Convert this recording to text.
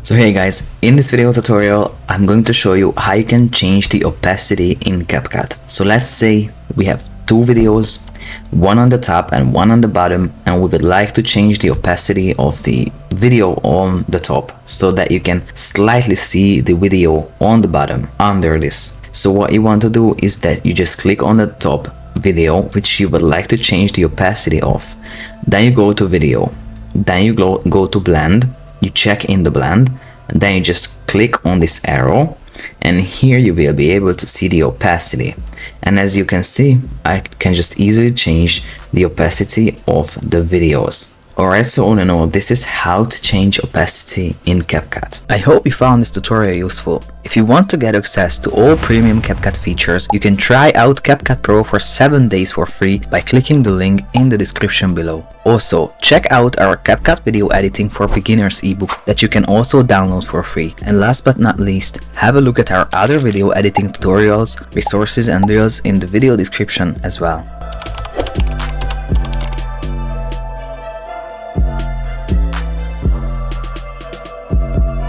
So hey guys, in this video tutorial I'm going to show you how you can change the opacity in Capcut. So let's say we have two videos, one on the top and one on the bottom, and we would like to change the opacity of the video on the top so that you can slightly see the video on the bottom under this. So what you want to do is that you just click on the top video which you would like to change the opacity of, then you go to video, then you go to blend, you check in the blend, and then you just click on this arrow, and here you will be able to see the opacity. And as you can see, I can just easily change the opacity of the videos. Alright, so all in all, this is how to change opacity in Capcut. I hope you found this tutorial useful. If you want to get access to all premium Capcut features, you can try out Capcut Pro for 7 days for free by clicking the link in the description below. Also, check out our Capcut Video Editing for Beginners ebook that you can also download for free. And last but not least, have a look at our other video editing tutorials, resources and reels in the video description as well.